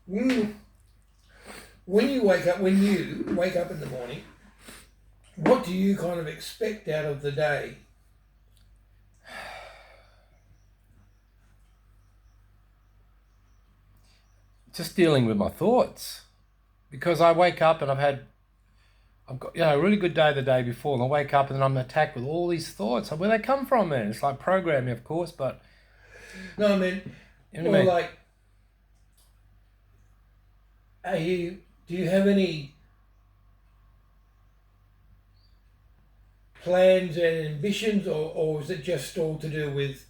when you wake up in the morning, what do you kind of expect out of the day? Just dealing with my thoughts, because I wake up and I've got a really good day the day before, and I wake up and then I'm attacked with all these thoughts. Where they come from, man? It's like programming, of course, but no, I mean, like, do you have any plans and ambitions, or is it just all to do with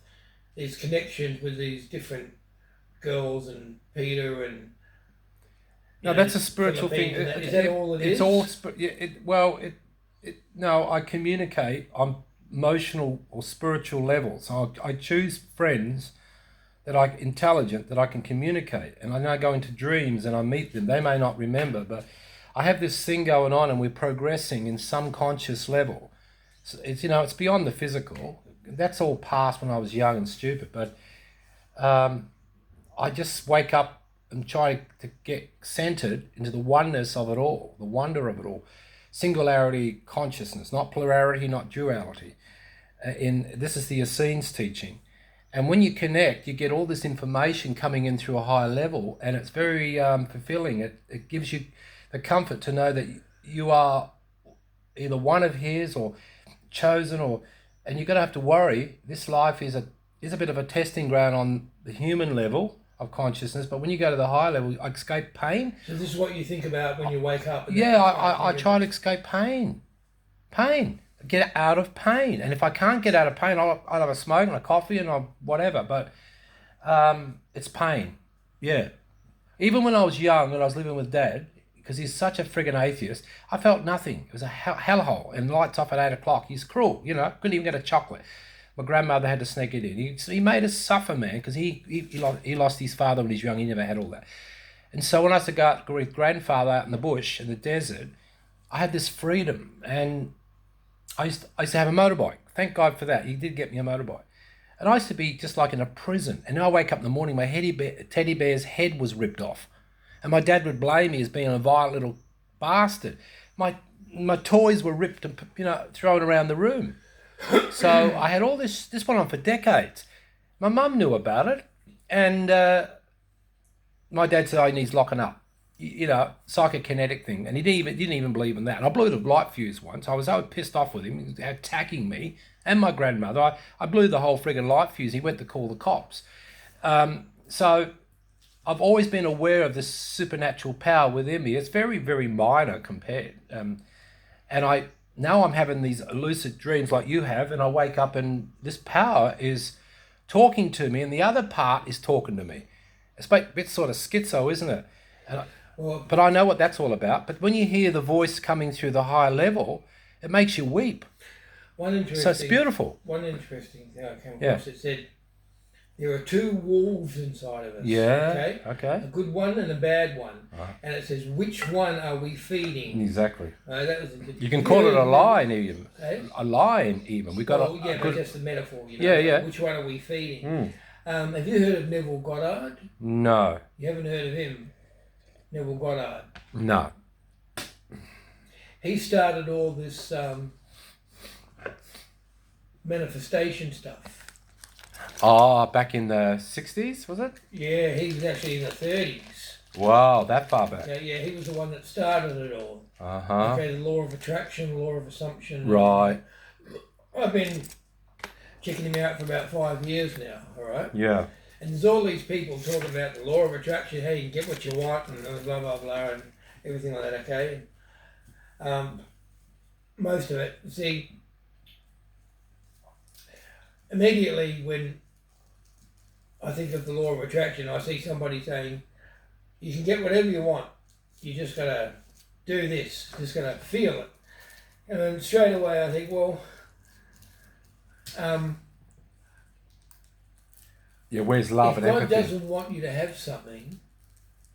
these connections with these different girls and Peter and? No, that's a spiritual thing. Is that all it is? It's all no, I communicate on emotional or spiritual levels. I choose friends that are intelligent, that I can communicate, and I now go into dreams and I meet them. They may not remember, but I have this thing going on, and we're progressing in some conscious level. So it's beyond the physical. That's all past when I was young and stupid, but I just wake up and try to get centered into the oneness of it all, the wonder of it all. Singularity consciousness, not polarity, not duality. This is the Essenes teaching. And when you connect, you get all this information coming in through a higher level, and it's very fulfilling. It gives you the comfort to know that you are either one of his or chosen, and you're going to have to worry. This life is a bit of a testing ground on the human level of consciousness, but when you go to the higher level, I escape pain. So this is what you think about when you wake up? I try to escape pain. Get out of pain. And if I can't get out of pain, I'll have a smoke and a coffee and whatever, but it's pain. Yeah. Even when I was young, when I was living with Dad, because he's such a friggin' atheist, I felt nothing. It was a hellhole, and lights off at 8 o'clock. He's cruel, couldn't even get a chocolate. My grandmother had to sneak it in. He made us suffer, man, because he lost his father when he was young. He never had all that. And so when I used to go out with grandfather out in the bush, in the desert, I had this freedom, and I used to have a motorbike. Thank God for that. He did get me a motorbike. And I used to be just like in a prison. And now I wake up in the morning, my teddy bear's head was ripped off. And my dad would blame me as being a violent little bastard. My toys were ripped and thrown around the room. So I had all this went on for decades. My mum knew about it, and my dad said, "Oh, he needs locking up." Psychokinetic thing, and he didn't even believe in that. And I blew the light fuse once. I was so pissed off with him, he was attacking me and my grandmother. I blew the whole friggin' light fuse. He went to call the cops. So I've always been aware of this supernatural power within me. It's very, very minor compared. And now I'm having these lucid dreams like you have, and I wake up and this power is talking to me, and the other part is talking to me. It's a bit sort of schizo, isn't it? But I know what that's all about. But when you hear the voice coming through the higher level, it makes you weep. So it's beautiful. One interesting thing I came across, it said, there are two wolves inside of us. Yeah. Okay. A good one and a bad one. And it says, which one are we feeding? Exactly. That was you can call it a lion even. A lion even. We got but just a metaphor. Yeah. Which one are we feeding? Have you heard of Neville Goddard? No. You haven't heard of him? Neville Goddard? No. He started all this manifestation stuff. Oh, back in the 60s, was it? Yeah, he was actually in the 30s. Wow, that far back. Yeah, he was the one that started it all. Okay, the law of attraction, law of assumption. Right. I've been checking him out for about 5 years now, all right? Yeah. And there's all these people talking about the law of attraction, how you can get what you want, and blah, blah, blah, and everything like that, okay? Most of it, see, immediately when I think of the law of attraction, I see somebody saying, you can get whatever you want. You just got to do this. Just got to feel it. And then straight away I think, well, where's love and empathy? If God doesn't want you to have something,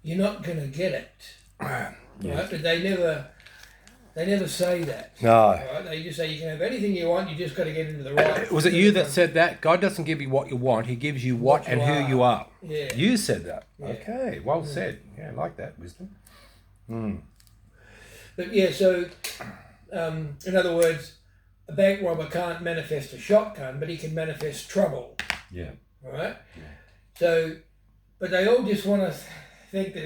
you're not going to get it. Right? But they They never say that. No. Right? They just say you can have anything you want. You just got to get into the right. Was it you that said that? God doesn't give you what you want. He gives you what and who you are. Yeah. You said that. Yeah. Okay. Well said. Yeah, I like that wisdom. But yeah, so in other words, a bank robber can't manifest a shotgun, but he can manifest trouble. Yeah. All right. Yeah. So, but they all just want to think that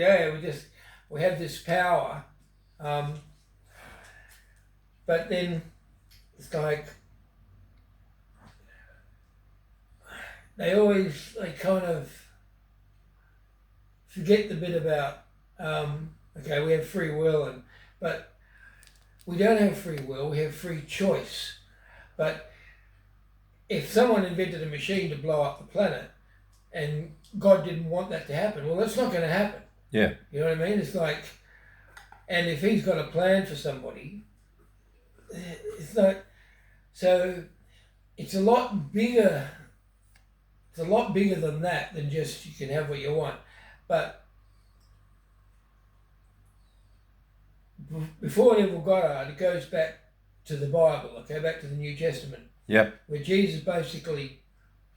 we have this power, but then it's like they kind of forget the bit about okay, we have free will, but we don't have free will, we have free choice. But if someone invented a machine to blow up the planet and God didn't want that to happen, well, that's not going to happen. Yeah. You know what I mean? It's like, and if he's got a plan for somebody, it's not, so it's a lot bigger. It's a lot bigger than that, than just you can have what you want. But before Neville Goddard, it goes back to the Bible, okay, back to the New Testament. Yep. Where Jesus basically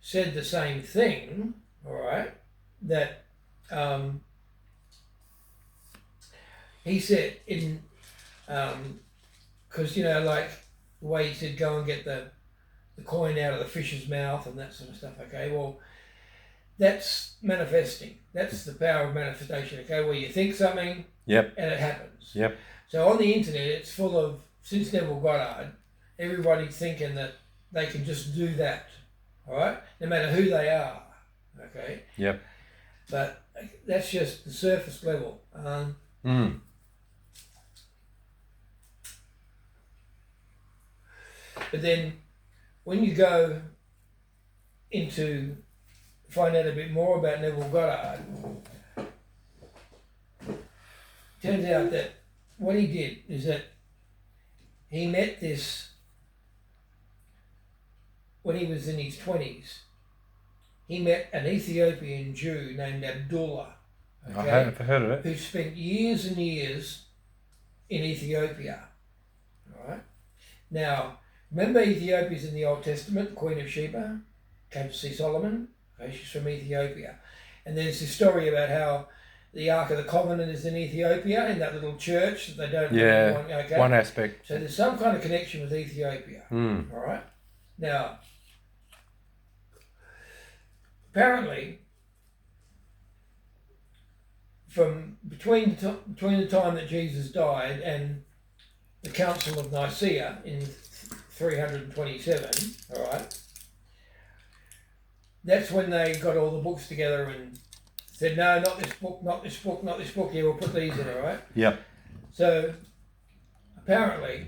said the same thing, all right, that he said in, because, like the way he said, go and get the coin out of the fish's mouth and that sort of stuff, okay, well, that's manifesting. That's the power of manifestation, okay, where you think something Yep. and it happens. Yep. So on the internet, it's full of, since Neville Goddard, everybody's thinking that they can just do that, all right, no matter who they are, okay? Yep. But that's just the surface level. But then when you go into find out a bit more about Neville Goddard, turns out that what he did is that he met this, when he was in his 20s, he met an Ethiopian Jew named Abdullah. Okay, I haven't heard of it. Who spent years and years in Ethiopia. All right. Now, remember Ethiopia's in the Old Testament, the Queen of Sheba came to see Solomon. Okay, she's from Ethiopia. And there's this story about how the Ark of the Covenant is in Ethiopia, in that little church that they don't really want. Okay? One aspect. So there's some kind of connection with Ethiopia. All right. Now, apparently, from between the time that Jesus died and the Council of Nicaea in 327, all right, that's when they got all the books together and said, no, not this book, not this book, not this book. Yeah, we'll put these in, all right? Yep. So apparently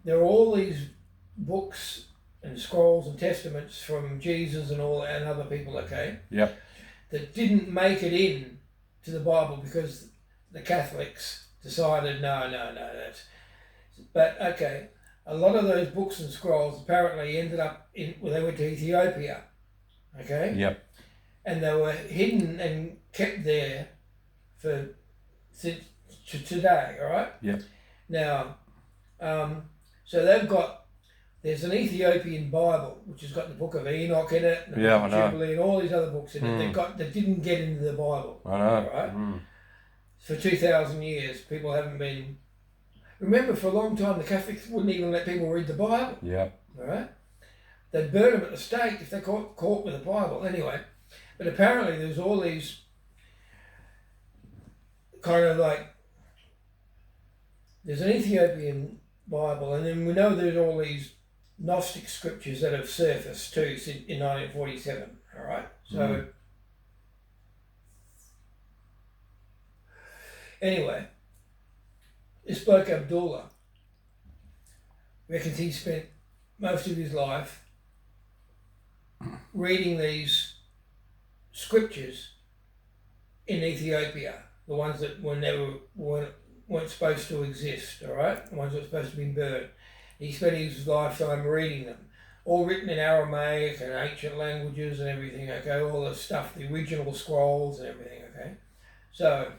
there are all these books and scrolls and testaments from Jesus and all and other people, okay? Yep. That didn't make it in to the Bible because the Catholics decided no, that's. But okay, a lot of those books and scrolls apparently ended up in, well, they went to Ethiopia, okay? Yep. And they were hidden and kept there for since to today, all right? Yep. Now, so they've got, there's an Ethiopian Bible which has got the Book of Enoch in it, and the Book of Jubilee, and all these other books in it. They didn't get into the Bible. I know. All right? For 2,000 years, people haven't been. Remember, for a long time, the Catholics wouldn't even let people read the Bible. Yep. All right? They'd burn them at the stake if they caught with the Bible. Anyway, but apparently there's all these kind of like, there's an Ethiopian Bible, and then we know there's all these gnostic scriptures that have surfaced too in 1947. All right, so anyway, this bloke Abdullah reckons he spent most of his life reading these scriptures in Ethiopia, the ones that weren't supposed to exist, all right? The ones that were supposed to be burned. He spent his lifetime reading them, all written in Aramaic and ancient languages and everything, okay? All the stuff, the original scrolls and everything, okay? So,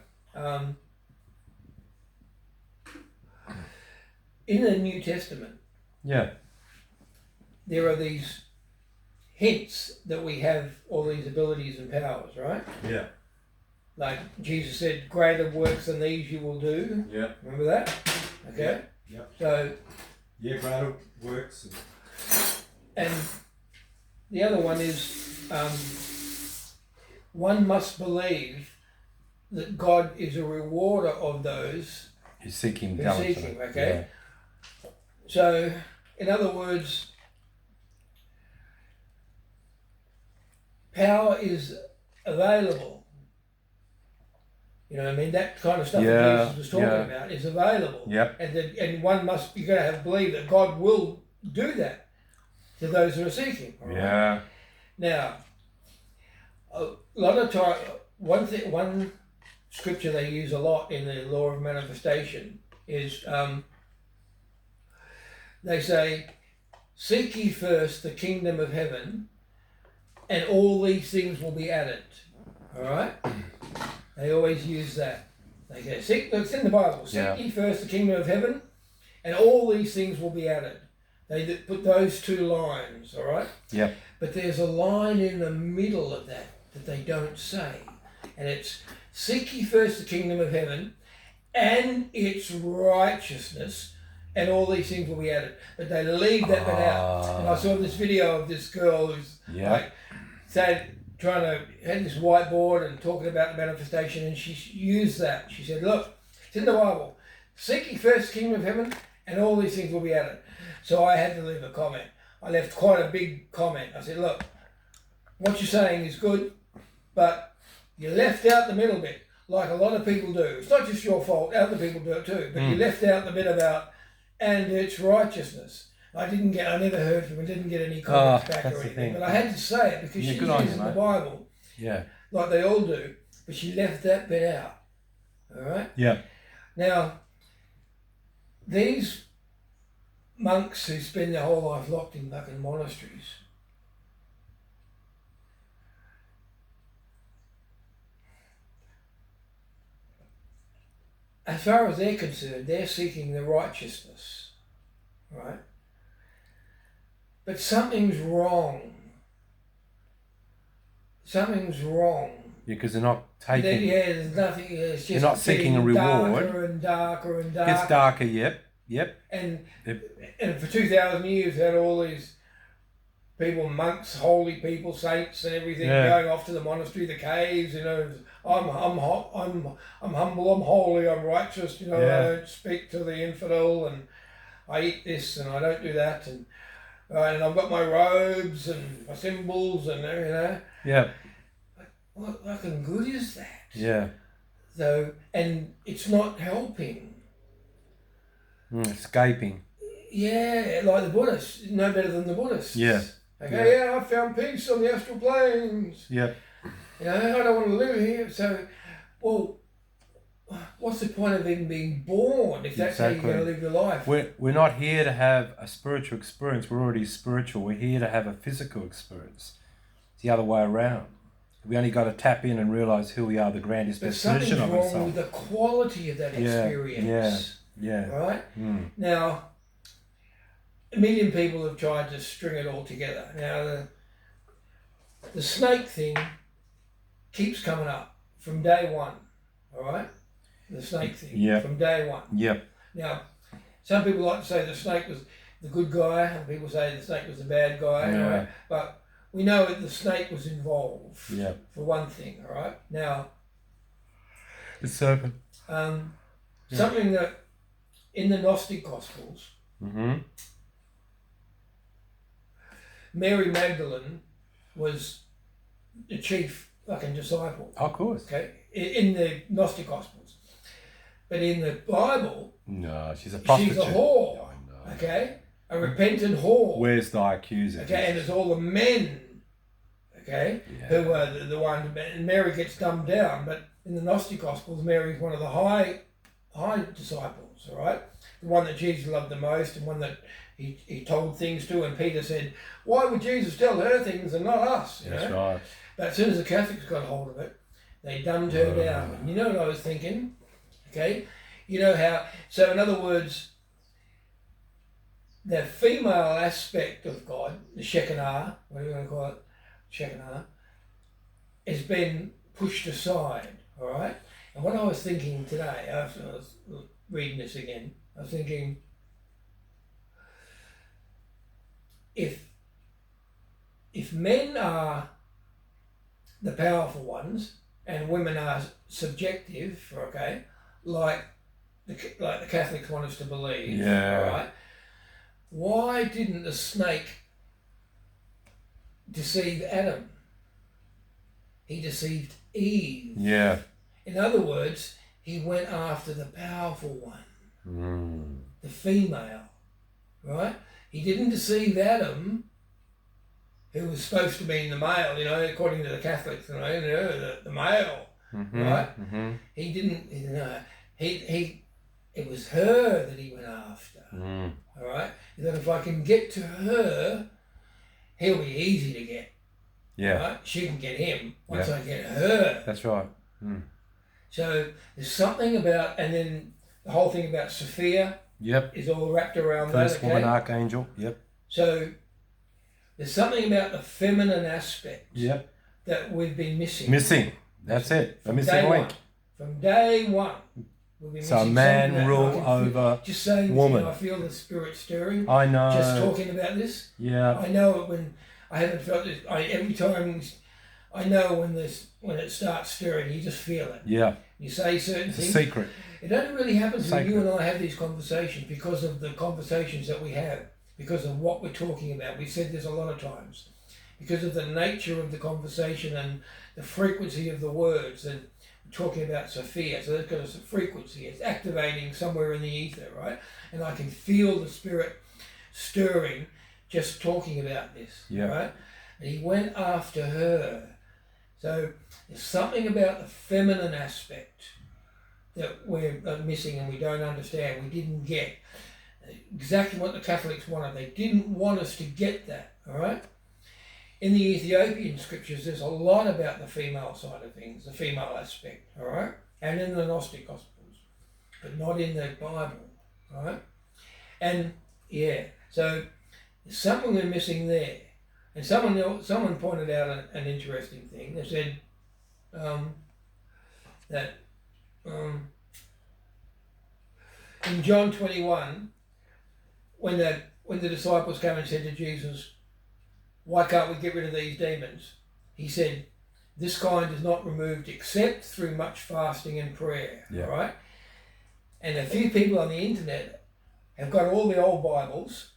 in the New Testament, Yeah. there are these hints that we have all these abilities and powers, right? Yeah. Like Jesus said, greater works than these you will do. Yeah. Remember that? Okay. Yeah. So, Yeah, greater works. and the other one is, one must believe that God is a rewarder of those Who seek him who diligently. seek him, okay? So, in other words, power is available. You know what I mean? That kind of stuff that Jesus was talking about is available. Yep. And one must, you got to have believe that God will do that to those who are seeking. All right? Yeah. Now, a lot of time, one scripture they use a lot in the law of manifestation is they say, "Seek ye first the kingdom of heaven, and all these things will be added." All right. They always use that. They go, "Seek." It's in the Bible. Seek ye first the kingdom of heaven, and all these things will be added. They put those two lines. All right. Yep. But there's a line in the middle of that they don't say. And it's, "Seek ye first the kingdom of heaven and its righteousness, and all these things will be added." But they leave that bit out. And I saw this video of this girl who's like, had this whiteboard and talking about the manifestation, and she used that. She said, "Look, it's in the Bible. Seek ye first the kingdom of heaven, and all these things will be added." So I had to leave a comment. I left quite a big comment. I said, "Look, what you're saying is good, but you left out the middle bit, like a lot of people do. It's not just your fault, other people do it too, but you left out the bit about, and its righteousness." I never heard from her, didn't get any comments back or anything, but I had to say it because she's using the Bible, like they all do, but she left that bit out. All right? Yeah. Now, these monks who spend their whole life locked in fucking monasteries, as far as they're concerned, they're seeking the righteousness, right? But something's wrong. Something's wrong. Yeah, because they're not taking. There's nothing. It's just They're not seeking a reward. Darker and darker and darker. It's darker. Yep. And for 2,000 years, they had all these people, monks, holy people, saints, and everything going off to the monastery, the caves. You know, I'm humble, I'm holy, I'm righteous. You know, I don't speak to the infidel, and I eat this and I don't do that, and I've got my robes and my symbols, and you know. Yeah. What fucking good is that? Yeah. So, and it's not helping. Escaping. Yeah, like the Buddhists, no better than the Buddhists. Yeah. Okay, I found peace on the astral planes. Yeah. You know, I don't want to live here. So, well, what's the point of even being born if that's how you're going to live your life? We're not here to have a spiritual experience. We're already spiritual. We're here to have a physical experience. It's the other way around. We only got to tap in and realise who we are, the grandest best version of ourselves. Something's wrong with the quality of that experience. Yeah. Right? Now, 1 million people have tried to string it all together. Now, the snake thing keeps coming up from day one. All right? The snake thing from day one. Yep. Now, some people like to say the snake was the good guy, and people say the snake was the bad guy. Yeah. Right? But we know that the snake was involved. Yeah. For one thing, all right? Now, the serpent. Something that in the Gnostic Gospels, Mary Magdalene was the chief fucking disciple. Of course. Okay, in the Gnostic Gospels, but in the Bible, no, she's a prostitute. She's a whore. Okay, a repentant whore. Where's thy accuser? Okay, and it's all the men. Okay, who are the one, and Mary gets dumbed down. But in the Gnostic Gospels, Mary's one of the high disciples. All right, the one that Jesus loved the most, and one that he told things to. And Peter said, "Why would Jesus tell her things and not us?" You That's know? right. But as soon as the Catholics got hold of it, they dumbed her down. And you know what I was thinking? Okay, you know how. So in other words, the female aspect of God, the Shekinah, what do you want to call it, Shekinah, has been pushed aside, all right? And what I was thinking today, after I was reading this again, I was thinking, if men are the powerful ones and women are subjective, okay, like the Catholics want us to believe, all right, why didn't the snake deceive Adam? He deceived Eve. Yeah. In other words, he went after the powerful one, the female, right? He didn't deceive Adam, who was supposed to be the male, you know, according to the Catholics, you know, the male, right? He didn't, you know, it was her that he went after, all right? He thought, if I can get to her, he'll be easy to get. Yeah. Right? She can get him once I get her. That's right. So there's something about, and then the whole thing about Sophia is all wrapped around First that. woman archangel. Yep. So there's something about the feminine aspect that we've been missing. That's it. The missing link. From day one. We've been So missing man rule over just saying woman. I feel the spirit stirring. I know. Just talking about this. Yeah. I know it when I haven't felt it. Every time I know when it starts stirring, you just feel it. Yeah. You say certain things. Secret. It only really happens when Sacred. you and I have these conversations because of the conversations that we have, because of what we're talking about. We've said this a lot of times. Because of the nature of the conversation and the frequency of the words, and we're talking about Sophia, so that's got a frequency. It's activating somewhere in the ether, right? And I can feel the spirit stirring just talking about this, right? And he went after her. So there's something about the feminine aspect that we're missing and we don't understand. We didn't get exactly what the Catholics wanted. They didn't want us to get that, all right? In the Ethiopian scriptures, there's a lot about the female side of things, the female aspect, all right? And in the Gnostic Gospels, but not in the Bible, all right? And, so there's something we're missing there. And someone pointed out an interesting thing. They said that in John 21, when the disciples came and said to Jesus, why can't we get rid of these demons? He said, this kind is not removed except through much fasting and prayer, right? And a few people on the internet have got all the old Bibles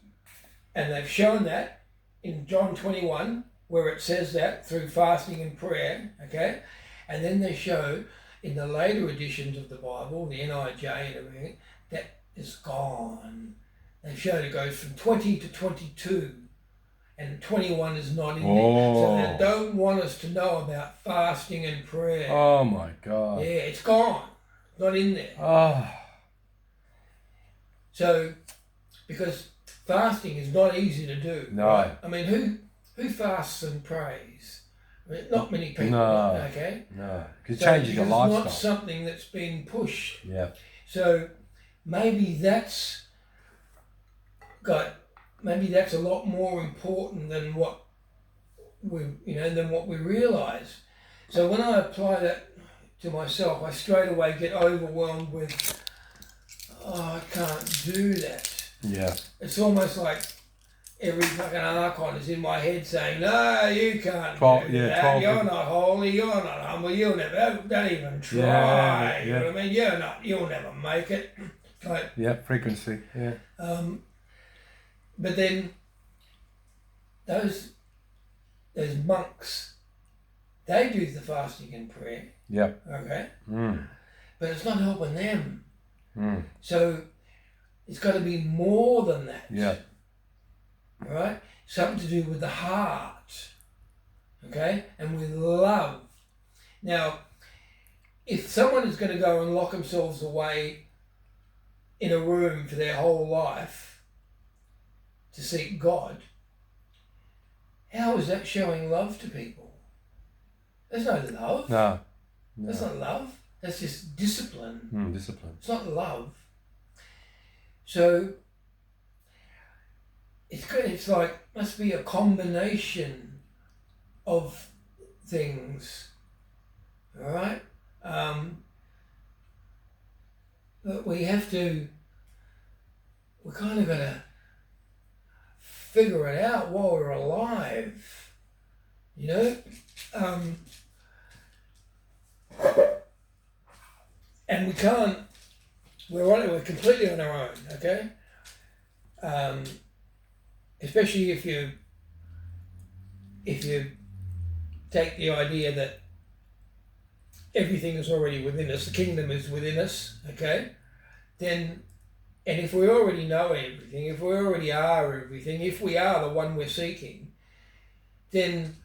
and they've shown that in John 21, where it says that through fasting and prayer, okay? And then they show in the later editions of the Bible, the NIJ and everything, that is gone. They've shown it goes from 20 to 22, and 21 is not in there. So they don't want us to know about fasting and prayer. Oh my God. Yeah, it's gone. Not in there. Oh. So, because fasting is not easy to do. No. Right? I mean, who fasts and prays? I mean, not many people. No. Okay. No. Because it changes your lifestyle. It's not something that's been pushed. Yeah. So maybe that's a lot more important than what we realise. So when I apply that to myself, I straight away get overwhelmed with, I can't do that. Yeah. It's almost like every fucking archon is in my head saying, no, you can't do that. 12 You're not holy, you're not humble, you'll never, don't even try. Yeah. You know what I mean? You'll never make it. Like, Frequency. Yeah. But then those monks, they do the fasting and prayer. Yeah. Okay. Mm. But it's not helping them. Mm. So it's got to be more than that. Yeah. Right? Something to do with the heart. Okay? And with love. Now, if someone is going to go and lock themselves away in a room for their whole life to seek God, how is that showing love to people? There's no love. No. That's not love. That's just discipline. Discipline. It's not love. So it's good. It's like must be a combination of things, all right? But we kind of got to figure it out while we're alive, you know? And we can't, we're completely on our own, okay? Especially if you take the idea that everything is already within us, the kingdom is within us, okay? Then, and if we already know everything, if we already are everything, if we are the one we're seeking, then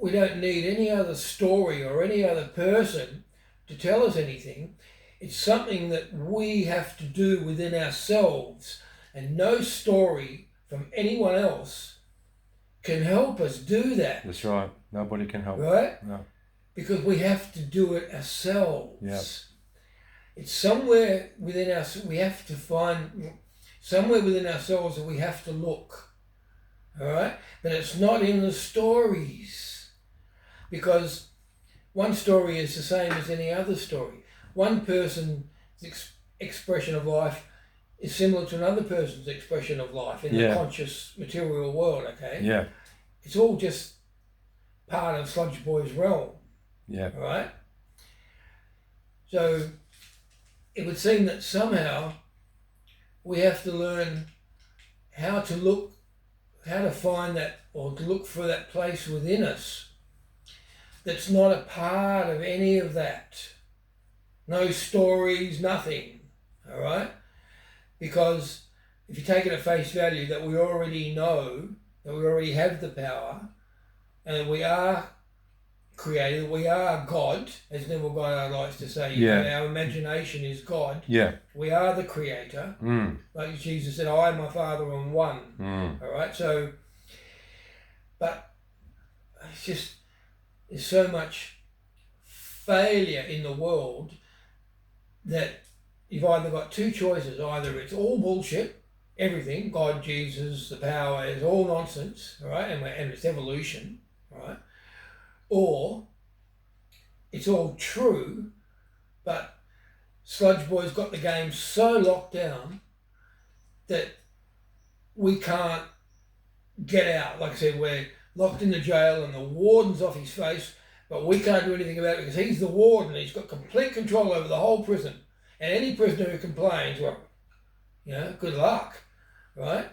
we don't need any other story or any other person to tell us anything. It's something that we have to do within ourselves, and no story from anyone else can help us do that. That's right. Nobody can help. Right? No. Because we have to do it ourselves. Yeah. It's somewhere within us, we have to find somewhere within ourselves that we have to look. All right? But it's not in the stories. Because one story is the same as any other story. One person's expression of life is similar to another person's expression of life in the conscious material world, okay? Yeah. It's all just part of Sludge Boy's realm. Yeah. All right? So it would seem that somehow we have to learn how to find that, or to look for that place within us that's not a part of any of that. No stories, nothing. All right? Because if you take it at face value that we already know, that we already have the power, and that we are created, we are God, as Neville Goddard likes to say, you know, our imagination is God. Yeah. We are the creator. Like Jesus said, I and my Father are one. All right? So, but it's just, there's so much failure in the world that you've either got two choices. Either it's all bullshit, everything, God, Jesus, the power, is all nonsense, all right, and it's evolution, all right, or it's all true, but Sludge Boy's got the game so locked down that we can't get out. Like I said, we're locked in the jail and the warden's off his face, but we can't do anything about it because he's the warden. He's got complete control over the whole prison. And any prisoner who complains, well, you know, good luck, right?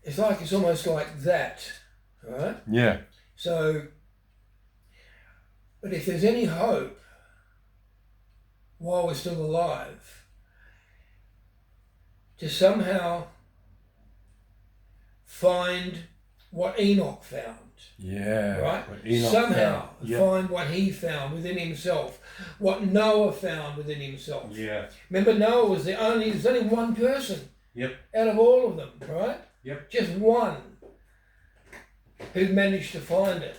It's almost like that, right? Yeah. So, but if there's any hope while we're still alive, to somehow find what Enoch found. Yeah. Right? Enoch somehow found. find what he found within himself, what Noah found within himself. Yeah. Remember, Noah was there's only one person. Yep. Out of all of them, right? Yep. Just one who managed to find it,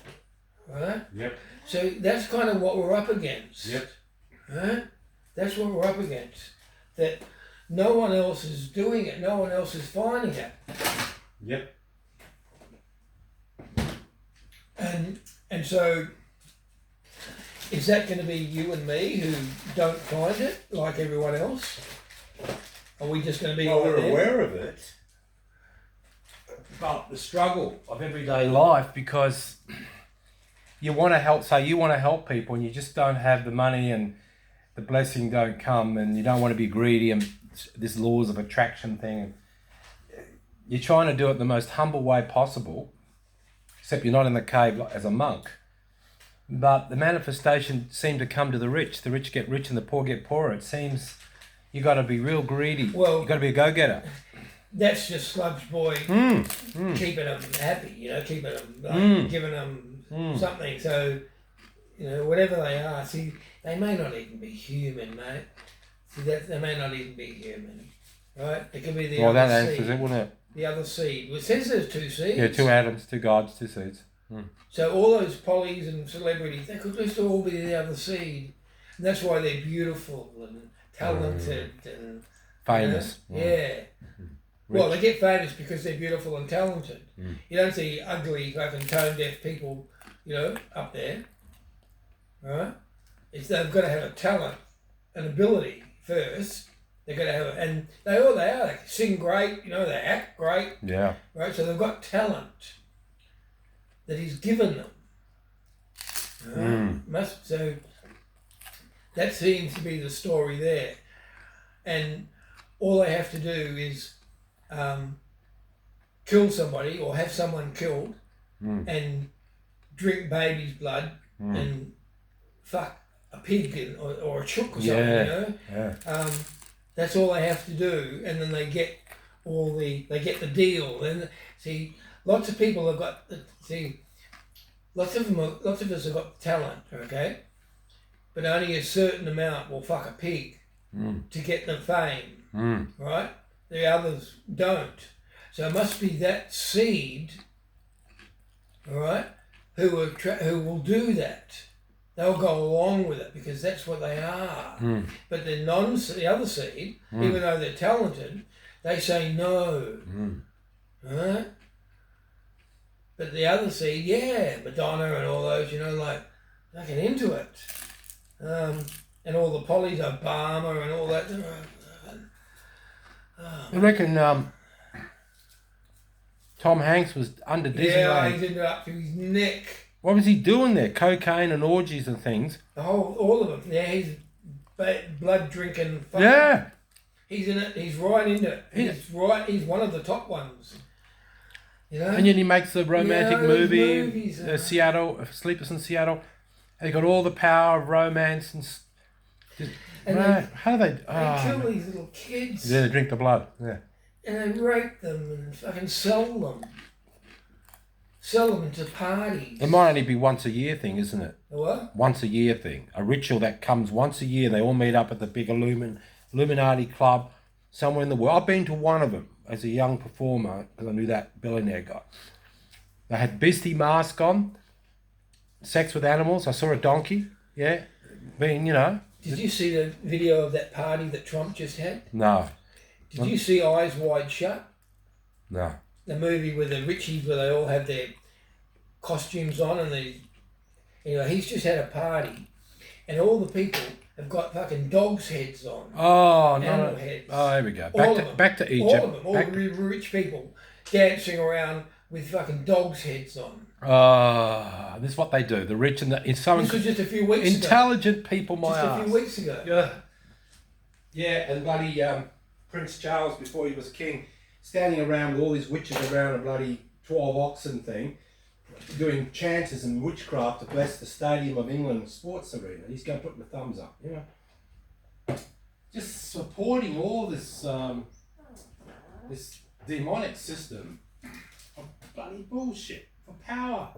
right? Yep. So that's kind of what we're up against. Yep. Right? That's what we're up against. That no one else is doing it. No one else is finding it. Yep. And so, is that going to be you and me who don't find it like everyone else? Are we just going to be Well, all we're there? aware of it. But the struggle of everyday life, because you want to help people and you just don't have the money and the blessing don't come, and you don't want to be greedy and this laws of attraction thing. You're trying to do it the most humble way possible, except you're not in the cave as a monk. But the manifestation seemed to come to the rich. The rich get rich and the poor get poorer. It seems you got to be real greedy. Well, you got to be a go-getter. That's just Sludge Boy keeping them happy, you know, keeping them, giving them something. So, you know, whatever they are, see, they may not even be human, mate. See, they may not even be human, right? It could be the other that seed. answers it, wouldn't it? The other seed. Well, it says there's two seeds. Yeah, 2 atoms, 2 gods, 2 seeds. So all those polys and celebrities, they could just all be the other seed. And that's why they're beautiful and talented and Famous. you know? Yeah. Well, they get famous because they're beautiful and talented. Mm. You don't see ugly, fucking tone-deaf people, up there. Right? They've got to have a talent, an ability first. They've got to have, and they are. They sing great. They act great. Yeah. Right. So they've got talent that He's given them. So that seems to be the story there, and all they have to do is kill somebody or have someone killed and drink baby's blood and fuck a pig or a chook or something, Yeah. That's all they have to do, and then they get the deal. And see, lots of people have got lots of us have got talent, okay, but only a certain amount will fuck a pig to get the fame, right? The others don't. So it must be that seed, all right, who will do that. They'll go along with it because that's what they are. But the other seed, even though they're talented, they say no. Right? But the other seed, Madonna and all those, they get into it. And all the Polly's, Obama and all that. I reckon Tom Hanks was under Disneyland. Yeah, he's into up to his neck. What was he doing there? Cocaine and orgies and things. All of them. Yeah, he's blood drinking. Yeah. He's in it. He's right into it. He's one of the top ones. And then he makes the romantic movie, movies, Seattle, Sleepless in Seattle. And he got all the power of romance and how do they? They kill these little kids. Yeah, they drink the blood. Yeah. And they rape them and fucking sell them. Sell them to parties. It might only be once a year thing, isn't it? A what? Once a year thing. A ritual that comes once a year. They all meet up at the big Illuminati club somewhere in the world. I've been to one of them as a young performer because I knew that billionaire guy. They had beastie mask on, sex with animals. I saw a donkey. Yeah. Did you see the video of that party that Trump just had? No. Did you see Eyes Wide Shut? No. The movie with the Richies where they all have their costumes on and he's just had a party and all the people have got fucking dogs' heads on. Oh, animal no. heads. Oh, here we go. Back to Egypt. All of them. All the rich people dancing around with fucking dogs' heads on. This is what they do. The rich and This was just a few weeks ago. Intelligent people, Just a few weeks ago. Yeah. Yeah, and bloody Prince Charles, before he was king, standing around with all these witches around a bloody 12 oxen thing, doing chances and witchcraft to bless the Stadium of England sports arena. He's going to put the thumbs up, Just supporting all this this demonic system of bloody bullshit for power.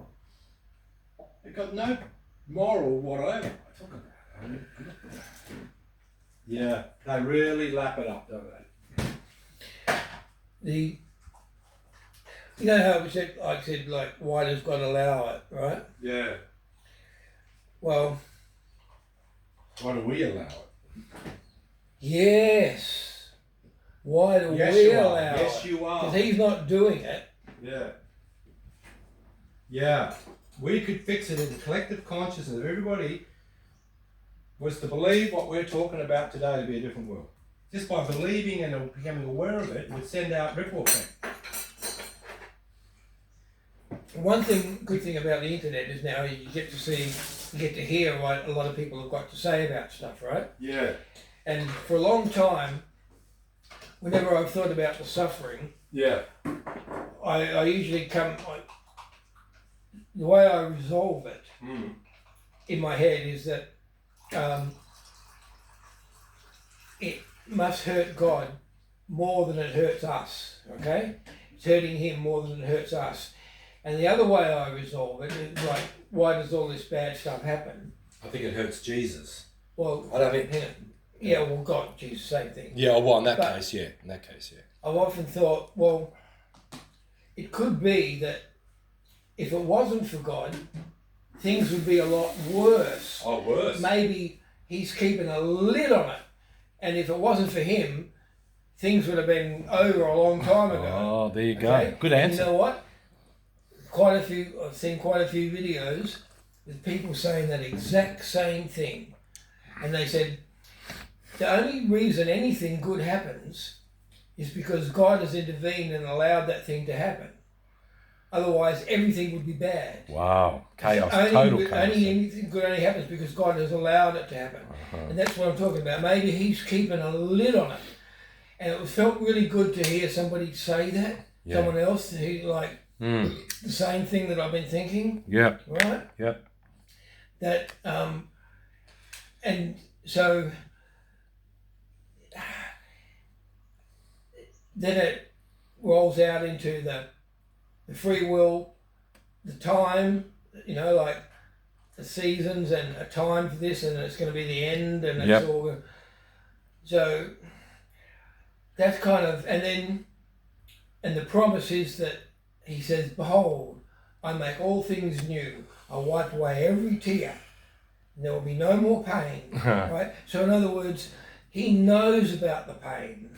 They've got no moral whatever. Yeah, they really lap it up, don't they? You know how I said, why does God allow it, right? Yeah. Well, Why do we allow it? Yes. Why do Yes, we you are. allow Yes, it? you are. Because he's not doing it. Yeah. Yeah. We could fix it in the collective consciousness of everybody was to believe what we're talking about today to be a different world. Just by believing and becoming aware of it, would send out ripple effect. One good thing about the internet is now you get to hear what a lot of people have got to say about stuff, right? Yeah. And for a long time, whenever I've thought about the suffering, I usually the way I resolve it in my head is that it must hurt God more than it hurts us, okay? It's hurting him more than it hurts us. And the other way I resolve it is why does all this bad stuff happen? I think it hurts Jesus. Well, I don't think... God, Jesus, same thing. Yeah, well, in that But case, yeah. In that case, yeah. I've often thought, well, it could be that if it wasn't for God, things would be a lot worse. Oh, worse. Maybe he's keeping a lid on it. And if it wasn't for him, things would have been over a long time ago. Oh, there you go. Good And answer. you know what? I've seen quite a few videos with people saying that exact same thing. And they said, the only reason anything good happens is because God has intervened and allowed that thing to happen. Otherwise, everything would be bad. Wow. Chaos. Only, Total chaos. only anything good only happens because God has allowed it to happen. And that's what I'm talking about. Maybe he's keeping a lid on it. And it felt really good to hear somebody say that. Yeah. Someone else, the same thing that I've been thinking. Yeah. Right? Yep. That, and so, then it rolls out into the free will, the time, like the seasons and a time for this, and it's going to be the end, and it's all. So that's kind of, and the promise is that he says, "Behold, I make all things new. I wipe away every tear, and there will be no more pain." Right. So in other words, he knows about the pain.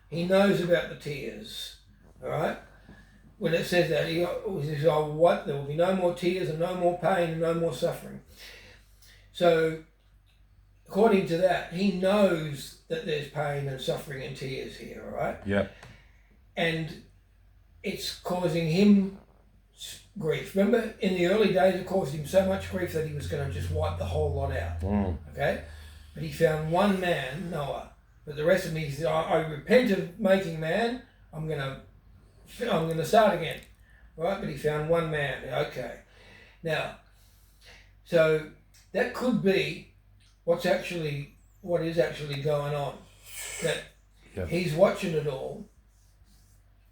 He knows about the tears. All right. When it says that, he says, "Oh, what? There will be no more tears and no more pain and no more suffering." So, according to that, he knows that there's pain and suffering and tears here, all right? Yeah. And it's causing him grief. Remember, in the early days, it caused him so much grief that he was going to just wipe the whole lot out, okay? But he found one man, Noah. But the rest of me, he said, I repent of making man. I'm going to start again, right? But he found one man. Okay. Now, so that could be what is actually going on. That he's watching it all.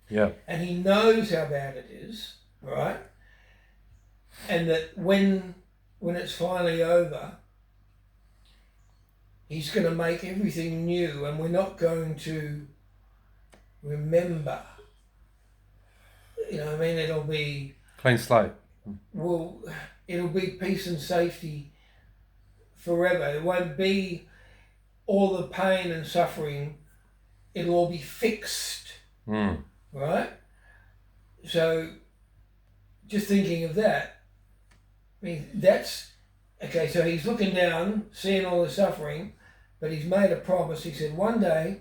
Yeah. And he knows how bad it is, right? And that when it's finally over, he's going to make everything new, and we're not going to remember. It'll be clean slate. It'll be peace and safety forever. It won't be all the pain and suffering. It'll all be fixed, right? So, just thinking of that, that's okay. So he's looking down, seeing all the suffering, but he's made a promise. He said, "One day,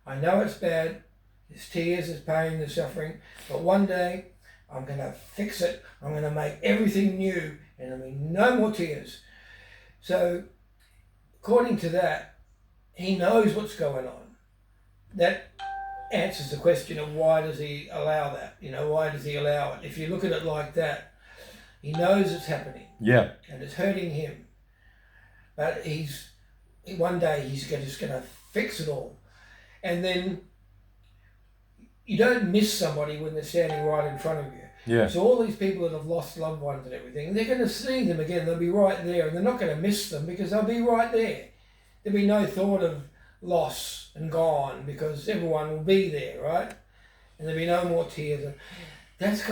I know it's bad. There's tears, there's pain, there's suffering. But one day, I'm going to fix it. I'm going to make everything new, and there'll be no more tears." So, according to that, he knows what's going on. That answers the question of why does he allow that? Why does he allow it? If you look at it like that, he knows it's happening. Yeah. And it's hurting him. But one day he's just going to fix it all. And then you don't miss somebody when they're standing right in front of you. Yeah. So all these people that have lost loved ones and everything, they're going to see them again. They'll be right there, and they're not going to miss them because they'll be right there. There'll be no thought of loss and gone because everyone will be there, right? And there'll be no more tears. That's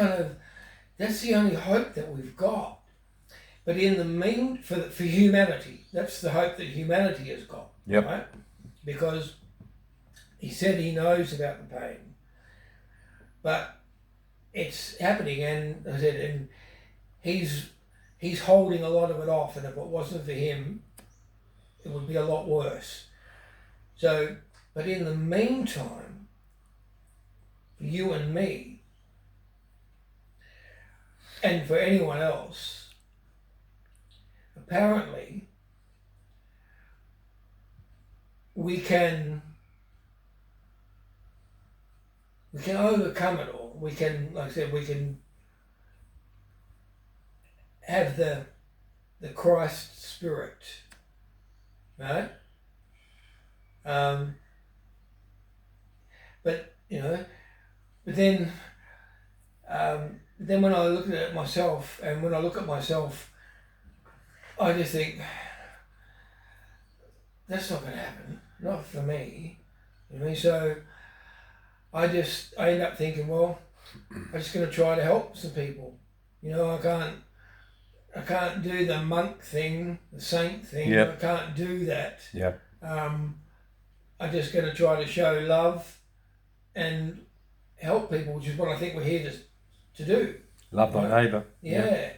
the only hope that we've got. But in the for humanity, that's the hope that humanity has got, right? Because he said he knows about the pain. But it's happening, and I said, and he's holding a lot of it off, and if it wasn't for him, it would be a lot worse. So, but in the meantime, for you and me, and for anyone else, apparently, we can overcome it all. We can, like I said, we can have the Christ spirit, right? But then when I look at myself, I just think that's not going to happen, not for me. So I end up thinking, well, I'm just going to try to help some people. I can't do the monk thing, the saint thing. Yep. I can't do that. Yeah. are just going to try to show love and help people, which is what I think we're here to do. Love thy neighbour. Yeah.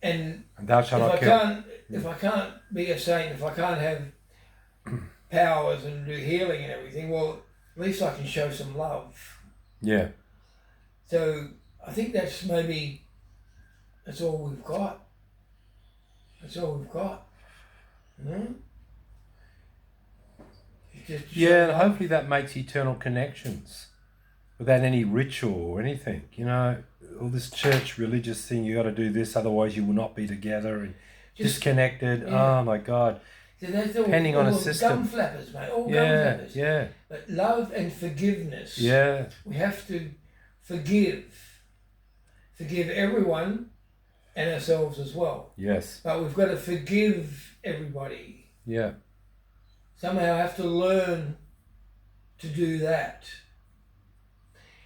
And thou shalt not kill. If I can't be a saint, if I can't have powers and do healing and everything, well, at least I can show some love. Yeah. So I think that's all we've got. That's all we've got. Yeah, and hopefully that makes eternal connections without any ritual or anything. You know, all this church religious thing, you got to do this, otherwise you will not be together and disconnected. Yeah. Oh my God. So depending on a system. Gum flappers, mate. All gum flappers. Yeah. But love and forgiveness. Yeah. We have to forgive everyone and ourselves as well. Yes. But we've got to forgive everybody. Yeah. Somehow I have to learn to do that.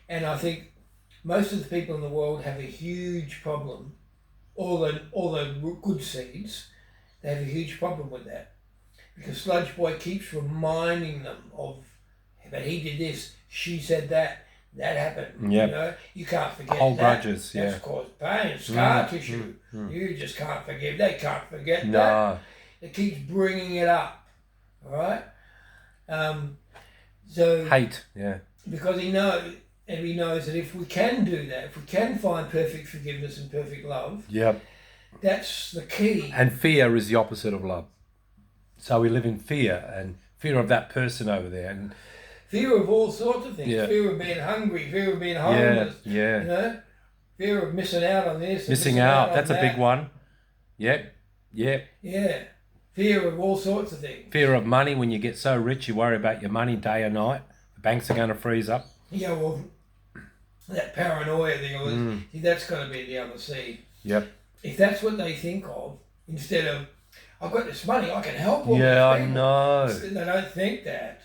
And I think most of the people in the world have a huge problem. All the good seeds, they have a huge problem with that. Because Sludge Boy keeps reminding them of, but he did this, she said that happened. Yep. You know, you can't forget whole that. grudges, That's caused pain, scar tissue. You just can't forgive. They can't forget that. It keeps bringing it up. All right. So hate, yeah. Because he knows that if we can do that, if we can find perfect forgiveness and perfect love, yep, that's the key. And fear is the opposite of love. So we live in fear, and fear of that person over there, and fear of all sorts of things. Yeah. Fear of being hungry, fear of being homeless. Yeah. You know, fear of missing out on this. Missing out. That's a big one. Yep. Yeah. Fear of all sorts of things. Fear of money. When you get so rich, you worry about your money day or night. The banks are going to freeze up. Yeah, well, that paranoia thing, see, that's got to be the other seed. Yep. If that's what they think of, instead of, I've got this money, I can help all Yeah, I people. know. They don't think that.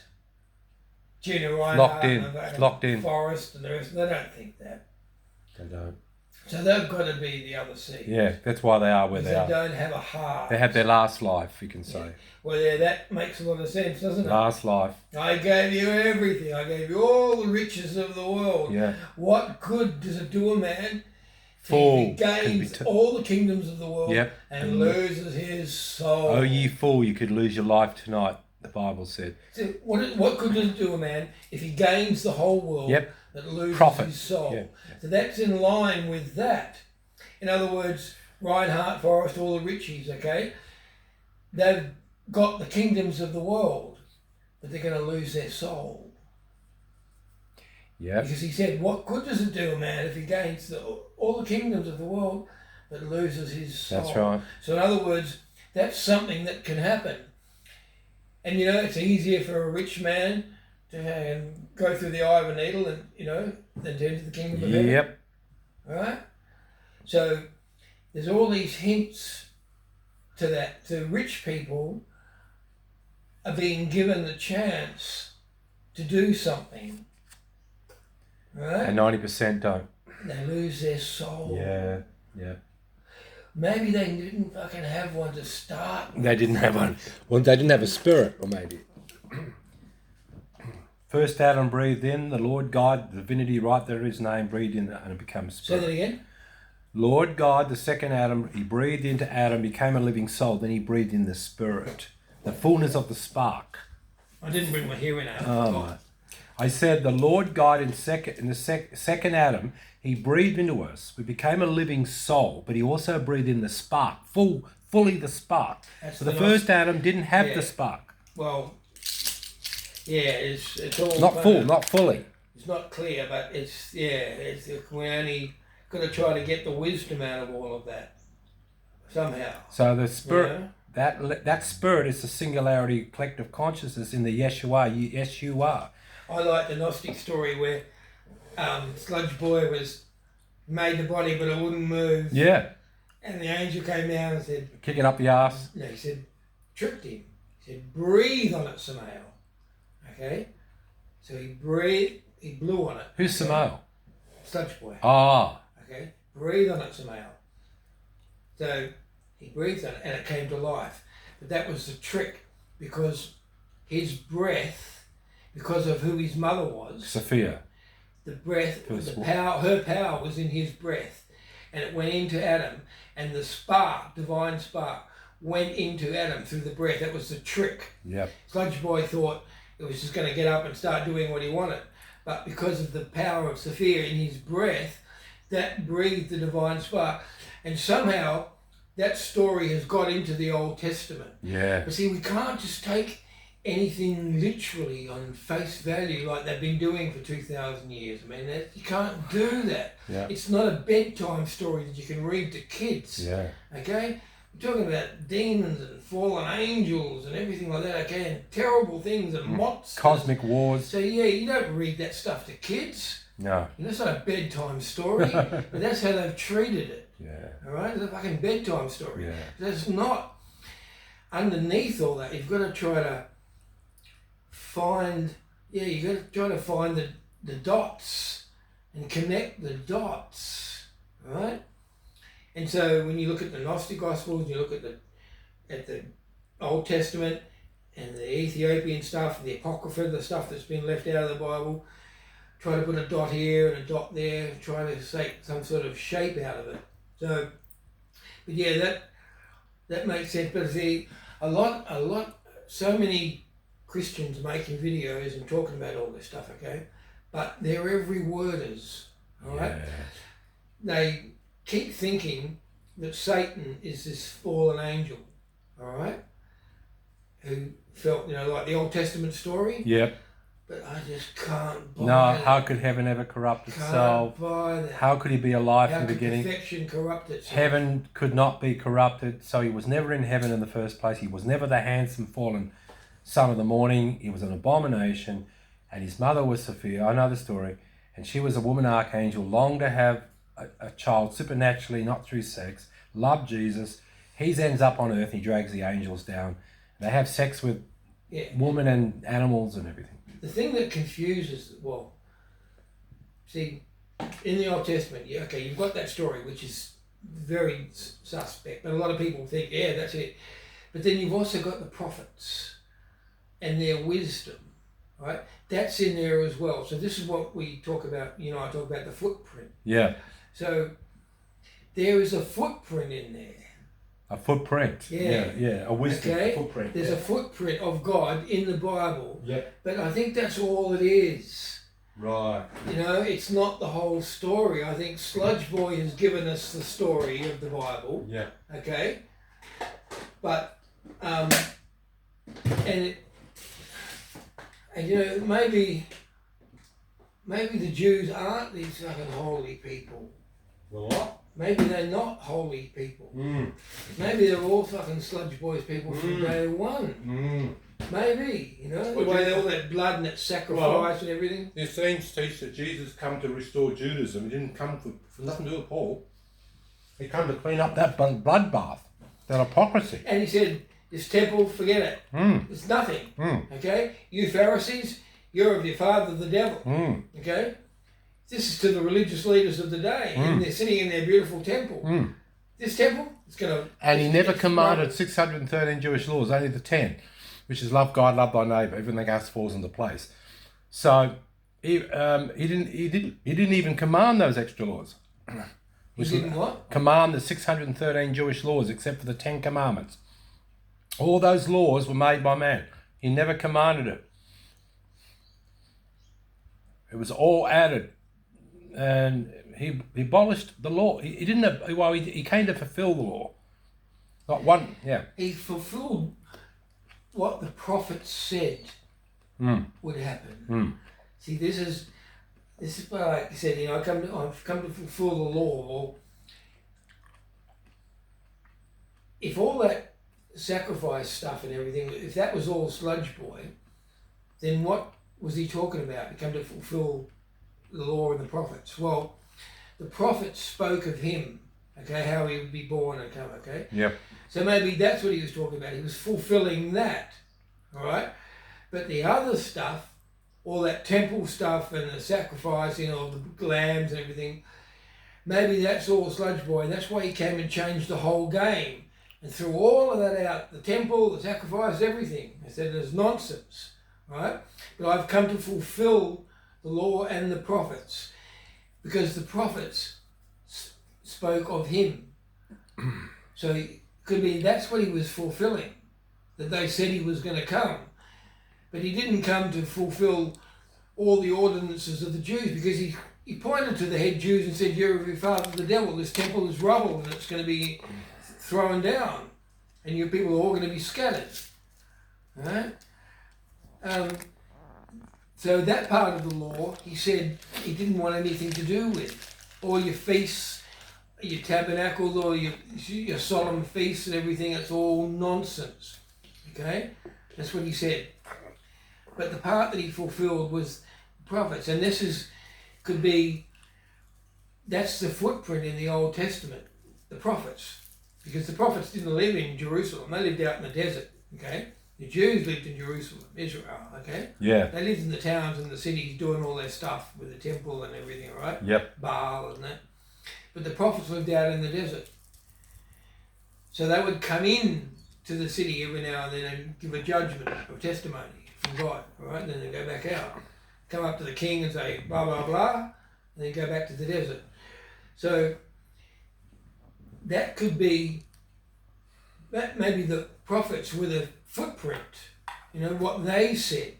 Gina Locked Reinhardt locked in. Forrest and the rest, they don't think that. They don't. So they've got to be the other seed. Yeah, that's why they are where they are. They don't have a heart. They have their last life, you can say. Yeah. Well, yeah, that makes a lot of sense, doesn't it? Last life. I gave you everything. I gave you all the riches of the world. Yeah. What good does it do a man Fool. if he gains all the kingdoms of the world and loses his soul? Oh, ye fool, you could lose your life tonight, the Bible said. So what good does it do a man if he gains the whole world that loses his soul? Yeah. So that's in line with that. In other words, Reinhardt, Forrest, all the richies, okay? They've got the kingdoms of the world, but they're going to lose their soul. Yeah. Because he said, what good does it do a man if he gains all the kingdoms of the world but loses his soul? That's right. So in other words, that's something that can happen. And you know, it's easier for a rich man to go through the eye of a needle than to enter the kingdom of heaven. Yep. All right? So there's all these hints to that. To rich people are being given the chance to do something. Right? And 90% don't. They lose their soul. Yeah. Maybe they didn't fucking have one to start with. They didn't have one. Well, they didn't have a spirit, or maybe. First Adam breathed in, the Lord God, the divinity right there, his name, breathed in and it became spirit. Say that again. Lord God, the second Adam, he breathed into Adam, became a living soul, then he breathed in the spirit, the fullness of the spark. I didn't bring my hearing out. Oh, I said the Lord God in the second Adam, he breathed into us. We became a living soul, but he also breathed in the spark, fully the spark. So the first Adam didn't have the spark. Well, yeah, it's all not fully. It's not clear, but we only got to try to get the wisdom out of all of that somehow. So the spirit, that spirit is the singularity collective consciousness in the Yeshua. Yes, you are. I like the Gnostic story where Sludge Boy made the body but it wouldn't move. Yeah. And the angel came down and said... Kicking up the arse. No, he said, tricked him. He said, breathe on it, Samael. Okay? So he blew on it. Who's Samael? Sludge Boy. Ah. Okay? Breathe on it, Samael. So he breathed on it and it came to life. But that was the trick because his breath, because of who his mother was, Sophia. the breath, First the one. power, her power was in his breath, and it went into Adam, and the spark, divine spark, went into Adam through the breath. That was the trick. Yep. Sludge Boy thought it was just going to get up and start doing what he wanted, but because of the power of Sophia in his breath, that breathed the divine spark, and somehow that story has got into the Old Testament. Yeah. But see, we can't just take anything literally on face value like they've been doing for 2,000 years. I mean, you can't do that. Yeah. It's not a bedtime story that you can read to kids. Yeah. Okay? We're talking about demons and fallen angels and everything like that, okay? And terrible things and monsters. Cosmic wars. So yeah, you don't read that stuff to kids. No. You know, it's not a bedtime story, but that's how they've treated it. Yeah. All right? It's a fucking bedtime story. Yeah. That's not underneath all that. You've got to try to find, you've got to try to find the dots and connect the dots, right? And so when you look at the Gnostic Gospels, you look at the Old Testament and the Ethiopian stuff, the Apocrypha, the stuff that's been left out of the Bible, try to put a dot here and a dot there, try to make some sort of shape out of it. So, but yeah, that makes sense. But see, so many Christians making videos and talking about all this stuff, okay? But they're every worders, all right? Yeah. They keep thinking that Satan is this fallen angel, all right? Who felt, like the Old Testament story. Yep. But I just can't buy No, that. how could heaven ever corrupt itself? Can't buy that. How could he be alive How from the could beginning? perfection corrupt itself? Heaven could not be corrupted, so he was never in heaven in the first place. He was never the handsome fallen son of the morning. He was an abomination, and his mother was Sophia. I know the story. And she was a woman archangel, longed to have a child supernaturally, not through sex, loved Jesus. He ends up on earth, he drags the angels down. They have sex with women and animals and everything. The thing that confuses, see, in the Old Testament, you've got that story, which is very suspect, but a lot of people think, that's it. But then you've also got the prophets and their wisdom, right? That's in there as well. So this is what we talk about, I talk about the footprint. Yeah. So there is a footprint in there. A footprint. Yeah. A wisdom footprint. There's a footprint of God in the Bible. Yep. But I think that's all it is. Right. It's not the whole story. I think Sludge Boy has given us the story of the Bible. Yeah. Okay. But maybe the Jews aren't these fucking holy people. The what? Maybe they're not holy people. Mm. Maybe they're all fucking Sludge Boys people from day one. Mm. Maybe, the way all that blood and that sacrifice and everything. The Saints teach that Jesus come to restore Judaism. He didn't come for nothing to do with Paul. He come to clean up that bloodbath, that hypocrisy. And he said, this temple, forget it. Mm. It's nothing. Mm. Okay? You Pharisees, you're of your father the devil. Mm. Okay? This is to the religious leaders of the day. And they're sitting in their beautiful temple. Mm. This temple, it's going to... And he never commanded 613 Jewish laws, only the 10, which is love God, love thy neighbour. Everything else falls into place. So he didn't even command those extra laws. He didn't what? Command the 613 Jewish laws, except for the 10 commandments. All those laws were made by man. He never commanded it. It was all added. And he abolished the law. He didn't. He came to fulfill the law. Not one. Yeah. He fulfilled what the prophets said would happen. Mm. See, this is why, like I said, I've come to fulfill the law. Well, if all that sacrifice stuff and everything, if that was all Sludge Boy, then what was he talking about? He come to fulfill the law and the prophets. Well, the prophets spoke of him, okay, how he would be born and come, okay? Yep. So maybe that's what he was talking about. He was fulfilling that, all right? But the other stuff, all that temple stuff and the sacrificing of the lambs and everything, maybe that's all Sludge Boy, and that's why he came and changed the whole game. and threw all of that out, the temple, the sacrifice, everything. They said it was nonsense, right? But I've come to fulfill the law and the prophets, because the prophets spoke of him. So it could be that's what he was fulfilling, that they said he was going to come. But he didn't come to fulfill all the ordinances of the Jews, because he pointed to the head Jews and said, "You're of your father the devil. This temple is rubble and it's going to be thrown down and your people are all going to be scattered." Right? So that part of the law, he said he didn't want anything to do with. All your feasts, your tabernacles, or your solemn feasts and everything, it's all nonsense. Okay? That's what he said. But the part that he fulfilled was the prophets. And this that's the footprint in the Old Testament, the prophets. Because the prophets didn't live in Jerusalem, they lived out in the desert. Okay? The Jews lived in Jerusalem, Israel, okay? Yeah. They lived in the towns and the cities doing all their stuff with the temple and everything, right? Yep. Baal and that. But the prophets lived out in the desert. So they would come in to the city every now and then and give a judgment or testimony from God, right? And then they go back out. Come up to the king and say blah, blah, blah, and then go back to the desert. So that could be, that maybe the prophets were the footprint, what they said.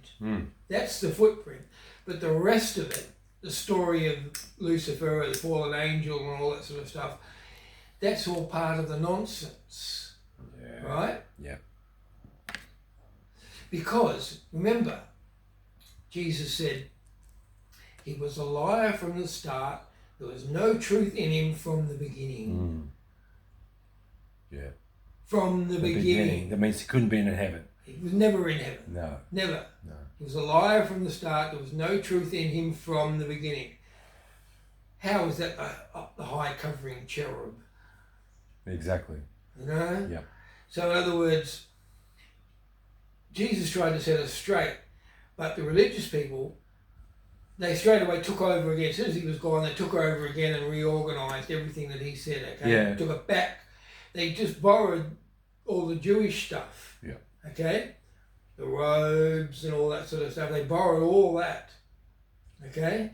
That's the footprint. But the rest of it, the story of Lucifer, the fallen angel and all that sort of stuff, that's all part of the nonsense. Yeah. Right? Yeah. Because, remember, Jesus said he was a liar from the start. There was no truth in him from the beginning. Yeah. From the beginning. That means he couldn't be in heaven. He was never in heaven. No. Never. No. He was a liar from the start. There was no truth in him from the beginning. How is that the high covering cherub? Exactly. Yeah. So in other words, Jesus tried to set us straight, but the religious people, they straight away took over again. As soon as he was gone, they took over again and reorganised everything that he said, okay? Yeah. Took it back. They just borrowed all the Jewish stuff. Yeah. Okay? The robes and all that sort of stuff. They borrowed all that. Okay?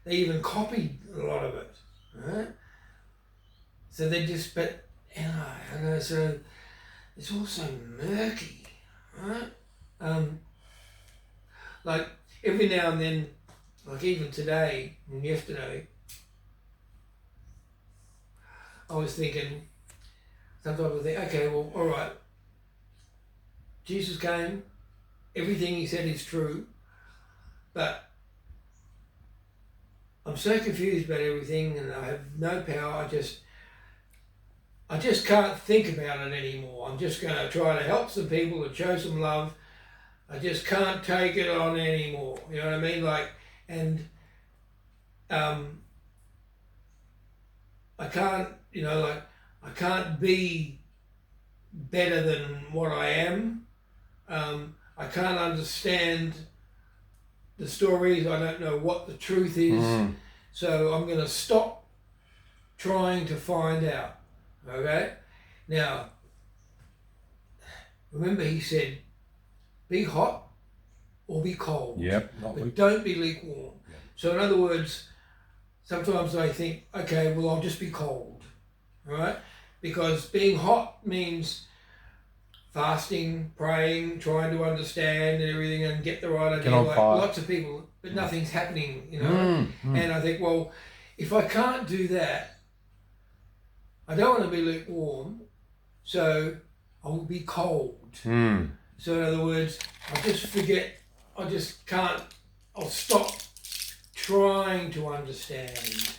They even copied a lot of it. Right? So they just, so it's all so murky. Right? Like every now and then, like even today and yesterday, I was thinking, sometimes I think, okay, well, all right. Jesus came, everything he said is true, but I'm so confused about everything and I have no power. I just can't think about it anymore. I'm just going to try to help some people and show some love. I just can't take it on anymore. You know what I mean? And I can't, I can't be better than what I am. I can't understand the stories. I don't know what the truth is. So I'm going to stop trying to find out. Okay? Now, remember he said, be hot or be cold. Yep. But don't be lukewarm. Yep. So in other words, sometimes I think, okay, well, I'll just be cold. All right? Because being hot means fasting, praying, trying to understand and everything and get the right idea. Like lots of people, but nothing's happening, And I think, well, if I can't do that, I don't want to be lukewarm, so I will be cold. So in other words, I'll stop trying to understand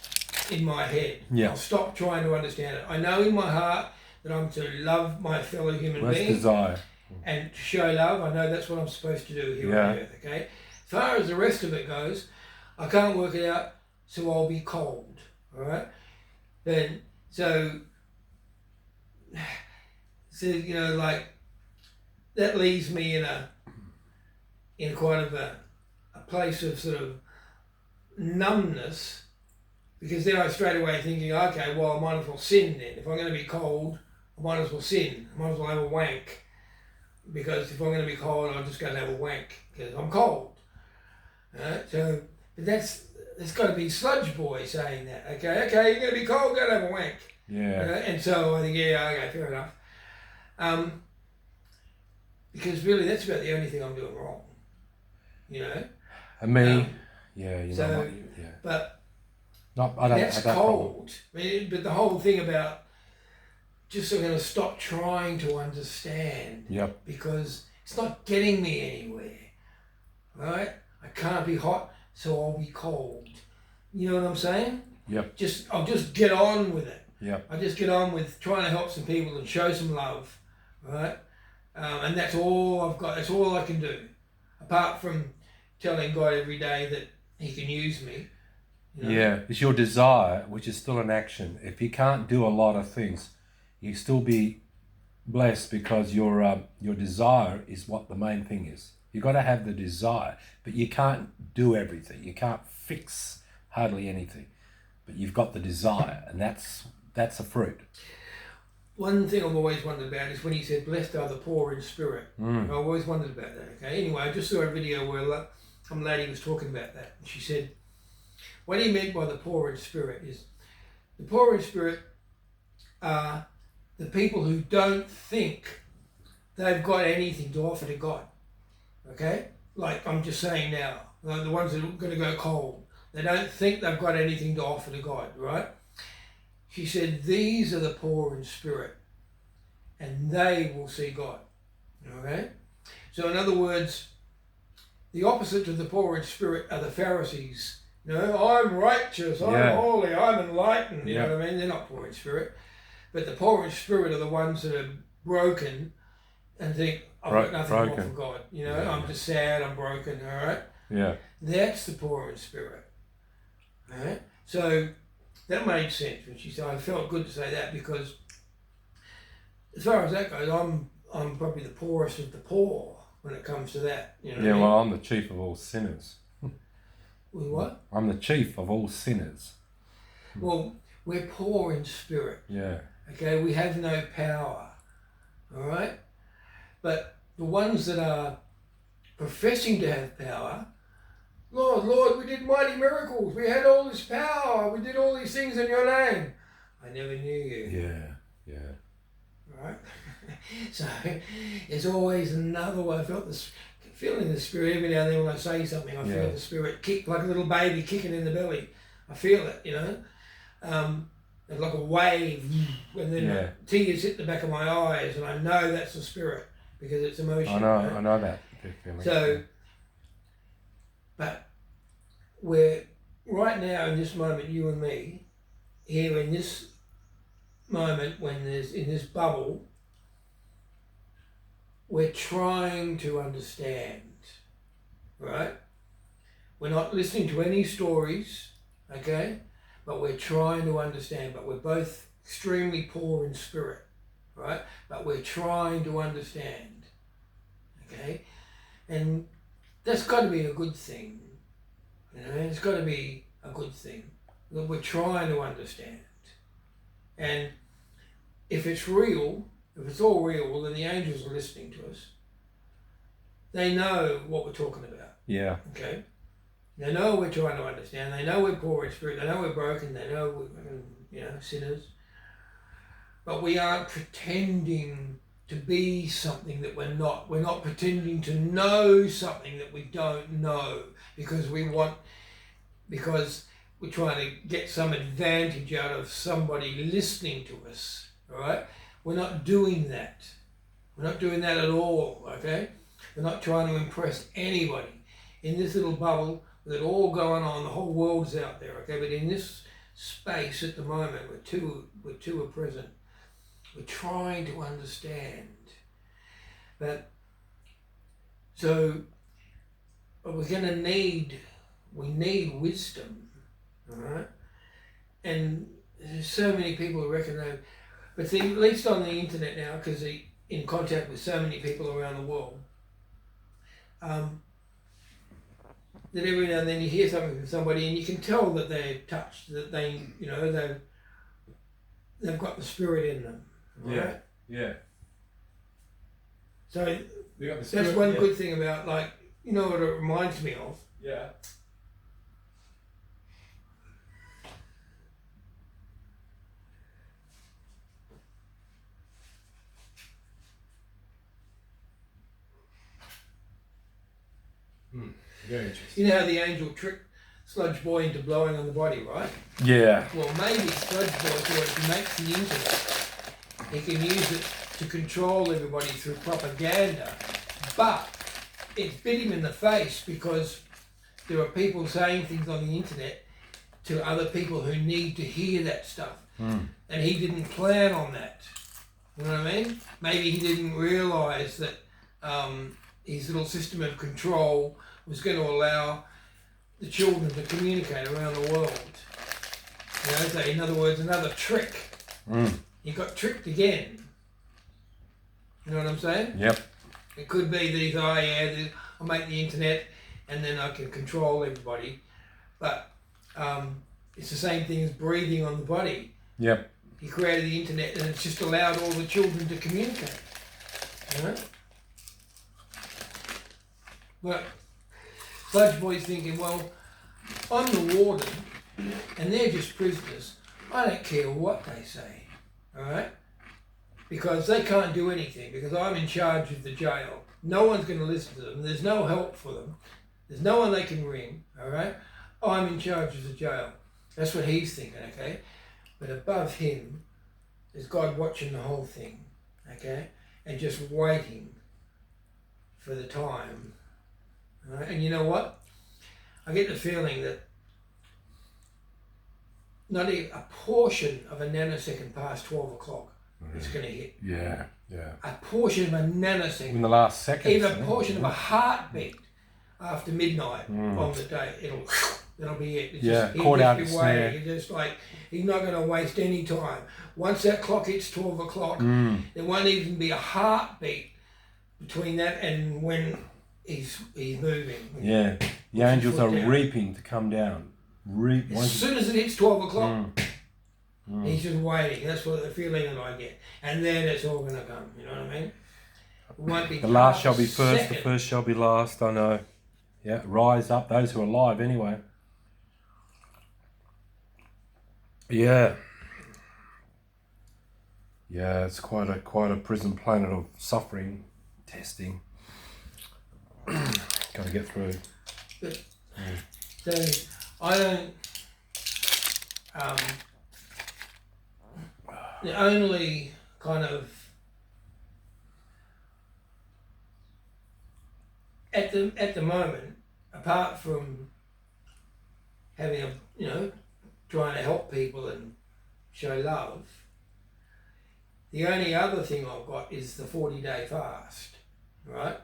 in my head. Yeah. I'll stop trying to understand it. I know in my heart that I'm to love my fellow human being. Desire. And to show love. I know that's what I'm supposed to do here on earth, okay? As far as the rest of it goes, I can't work it out, so I'll be cold, all right? So that leaves me in quite of a place of sort of numbness, because then I straight away thinking, okay, well, I might as well sin then. If I'm going to be cold, I might as well sin. I might as well have a wank. Because if I'm going to be cold, I'm just going to have a wank because I'm cold. So, but there's got to be Sludge Boy saying that. Okay, you're going to be cold, go and have a wank. Yeah. And so I think, yeah, okay, fair enough. Because really, that's about the only thing I'm doing wrong. And me, yeah, so, know what, yeah. But I don't that's have that cold. I mean, but the whole thing about just I'm going to stop trying to understand. Yep. Because it's not getting me anywhere. Right? I can't be hot, so I'll be cold. You know what I'm saying? Yep. I'll just get on with it. Yep. I just get on with trying to help some people and show some love. Right? And that's all I've got. That's all I can do. Apart from telling God every day that He can use me. Yeah. It's your desire, which is still an action. If you can't do a lot of things, you still be blessed because your desire is what the main thing is. You got to have the desire, but you can't do everything. You can't fix hardly anything, but you've got the desire, and that's a fruit. One thing I've always wondered about is when He said, "Blessed are the poor in spirit." I've always wondered about that. Okay. Anyway, I just saw a video where some lady was talking about that, and she said, what He meant by the poor in spirit is the poor in spirit are the people who don't think they've got anything to offer to God. Okay? Like I'm just saying now, the ones that are going to go cold. They don't think they've got anything to offer to God, right? She said, these are the poor in spirit, and they will see God. Okay? So in other words, the opposite to the poor in spirit are the Pharisees. I'm righteous, I'm holy, I'm enlightened. You know what I mean? They're not poor in spirit. But the poor in spirit are the ones that are broken and think, I've got nothing to offer God. I'm just sad, I'm broken, all right? Yeah. That's the poor in spirit. All right? So that made sense when she said, I felt good to say that because as far as that goes, I'm probably the poorest of the poor when it comes to that. Well, I'm the chief of all sinners. With what? I'm the chief of all sinners. Well, we're poor in spirit. Yeah. Okay, we have no power. All right? But the ones that are professing to have power, Lord, we did mighty miracles. We had all this power. We did all these things in your name. I never knew you. Yeah. Right? So there's always another one. I felt this feeling the spirit every now and then when I say something. I feel the spirit kick like a little baby kicking in the belly. I feel it, It's like a wave, and then tears hit the back of my eyes, and I know that's the spirit because it's emotion. I know that. So, but we're right now in this moment, you and me, here in this moment when there's in this bubble, we're trying to understand, right? We're not listening to any stories, okay? But we're trying to understand, but we're both extremely poor in spirit, right? But we're trying to understand, okay? And that's got to be a good thing, it's got to be a good thing that we're trying to understand. And if it's real, if it's all real, then the angels are listening to us. They know what we're talking about. Yeah. Okay? They know we're trying to understand. They know we're poor in spirit. They know we're broken. They know we're, sinners. But we aren't pretending to be something that we're not. We're not pretending to know something that we don't know because we're trying to get some advantage out of somebody listening to us. All right? We're not doing that. We're not doing that at all. Okay? We're not trying to impress anybody. In this little bubble, with it all going on, the whole world's out there, okay? But in this space at the moment, where two are present, we're trying to understand. But we need wisdom, all right? And there's so many who reckon that, but see, at least on the internet now, because they're in contact with so many people around the world, that every now and then you hear something from somebody and you can tell that they're touched, that they've got the spirit in them, right? Yeah. So We got the that's spirit, one yeah. good thing about, like, you know what it reminds me of? Yeah. Very interesting. You know how the angel tricked Sludge Boy into blowing on the body, right? Yeah. Well, maybe Sludge Boy thought if he makes the internet, he can use it to control everybody through propaganda. But it bit him in the face because there are people saying things on the internet to other people who need to hear that stuff. And he didn't plan on that. You know what I mean? Maybe he didn't realise that his little system of control was going to allow the children to communicate around the world. You know, so in other words, another trick. He got tricked again. You know what I'm saying? Yep. It could be that he's, oh yeah, I'll make the internet and then I can control everybody. But it's the same thing as breathing on the body. Yep. He created the internet and it's just allowed all the children to communicate. You know? But Sludge Boy's thinking, well, I'm the warden and they're just prisoners. I don't care what they say, alright? Because they can't do anything because I'm in charge of the jail. No one's going to listen to them. There's no help for them. There's no one they can ring, alright? I'm in charge of the jail. That's what he's thinking, okay? But above him is God watching the whole thing, okay? And just waiting for the time. All right? And you know what? I get the feeling that not even a portion of a nanosecond past 12 o'clock is going to hit. Yeah. Yeah. A portion of a nanosecond. In the last second. Even a portion of a heartbeat after midnight on the day, that'll be it. It's Yeah, just, caught out be in waiting. snare. He's just like, he's not going to waste any time. Once that clock hits 12 o'clock, there won't even be a heartbeat between that and when he's moving. Yeah. The angels foot are down. reaping to come down. As soon as it hits 12 o'clock, he's just waiting. That's what the feeling that I get. And then it's all going to come. You know what I mean? It won't be The last half shall a be first, second. the first shall be last, I know. Yeah, rise up, those who are alive anyway. Yeah. Yeah, it's quite a prison planet of suffering, testing. Got to get through. But, so I don't. The only kind of at the moment, apart from having trying to help people and show love, the only other thing I've got is the 40-day fast, right?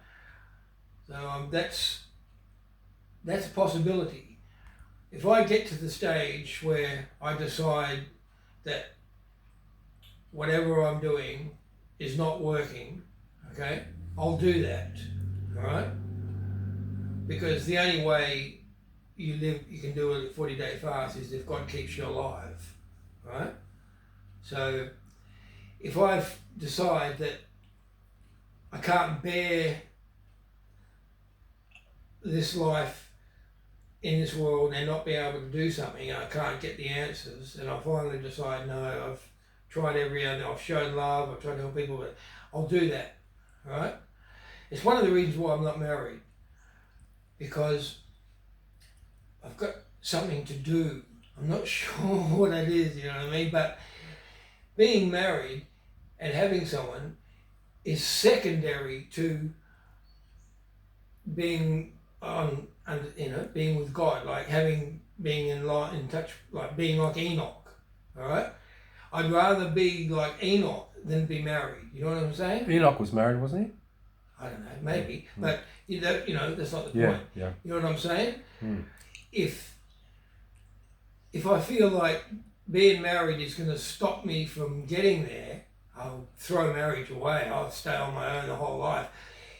So that's a possibility. If I get to the stage where I decide that whatever I'm doing is not working, okay, I'll do that, all right? Because the only way you can do a 40-day fast is if God keeps you alive, right? So if I decide that I can't bear this life in this world and not be able to do something, and I can't get the answers, and I finally decide, no, I've tried every other, I've shown love, I've tried to help people, but I'll do that, right? It's one of the reasons why I'm not married, because I've got something to do. I'm not sure what it is, you know what I mean? But being married and having someone is secondary to being being with God, like being in touch, like being like Enoch, all right? I'd rather be like Enoch than be married. You know what I'm saying? Enoch was married, wasn't he? I don't know, maybe, but that's not the Yeah, point. yeah. You know what I'm saying? If I feel like being married is going to stop me from getting there, I'll throw marriage away. I'll stay on my own the whole life.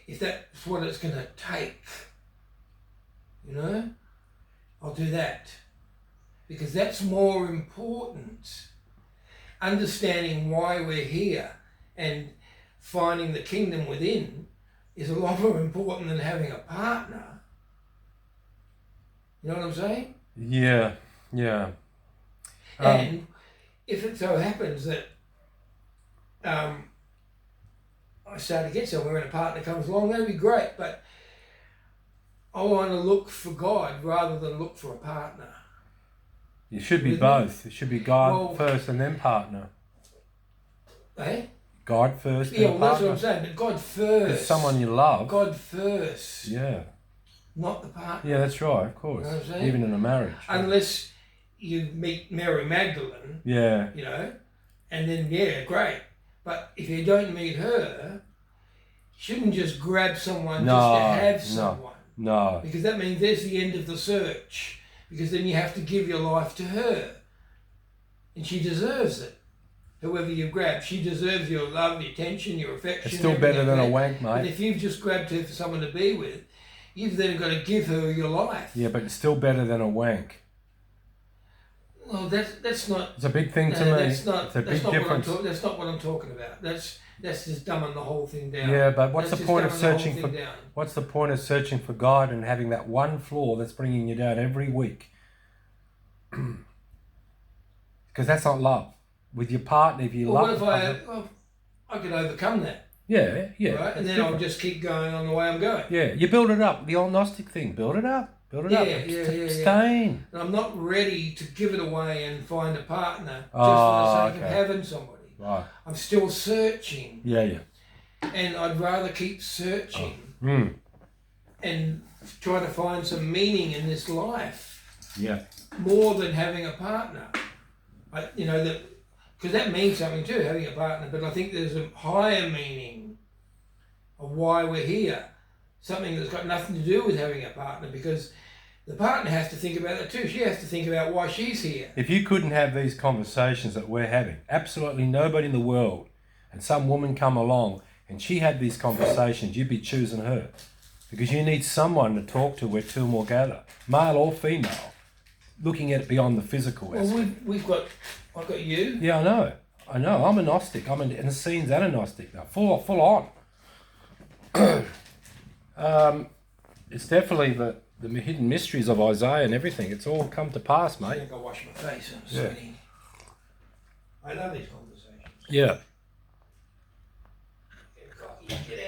If that's what it's going to take, I'll do that. Because that's more important. Understanding why we're here and finding the kingdom within is a lot more important than having a partner. You know what I'm saying? Yeah. And if it so happens that I start to get somewhere and a partner comes along, that'd be great, but I want to look for God rather than look for a partner. You should be both. It should be God first and then partner. Eh? God first. Yeah, then well, that's partner. what I'm saying. But God first. It's someone you love. God first. Yeah. Not the partner. Yeah, that's right. Of course. You know what I'm saying? Even in a marriage. Unless you meet Mary Magdalene. Yeah. You know, and then great. But if you don't meet her, you shouldn't just grab someone just to have someone. No. Because that means there's the end of the search. Because then you have to give your life to her. And she deserves it. Whoever you grab, she deserves your love, your attention, your affection. It's still better than a wank, mate. But if you've just grabbed her for someone to be with, you've then got to give her your life. Yeah, but it's still better than a wank. Well, that's not. It's a big thing to me. That's not. It's a That's big not difference. that's not what I'm talking about. That's just dumbing the whole thing down. Yeah, but what's That's the just point of dumbing the whole searching thing for? down. What's the point of searching for God and having that one flaw that's bringing you down every week? Because that's not love. With your partner, if you love. What if I could overcome that? Yeah. Right, and then different. I'll just keep going on the way I'm going. Yeah, you build it up. The old gnostic thing. Build it up. Yeah. Abstain. And I'm not ready to give it away and find a partner just for Oh, the sake of okay. having somebody. Right. I'm still searching, Yeah. and I'd rather keep searching and try to find some meaning in this life Yeah. more than having a partner. Because that means something too, having a partner. But I think there's a higher meaning of why we're here. Something that's got nothing to do with having a partner, because the partner has to think about that too. She has to think about why she's here. If you couldn't have these conversations that we're having, absolutely nobody in the world, and some woman come along and she had these conversations, you'd be choosing her. Because you need someone to talk to where two or more gather, male or female, looking at it beyond the physical aspect. Well, I've got you. Yeah, I know. I'm a Gnostic. I'm an Essenes and a Gnostic now. Full on. It's definitely the hidden mysteries of Isaiah and everything. It's all come to pass, I mate. think I'll wash my face. I'm sweating. I love these conversations. Yeah. Get out.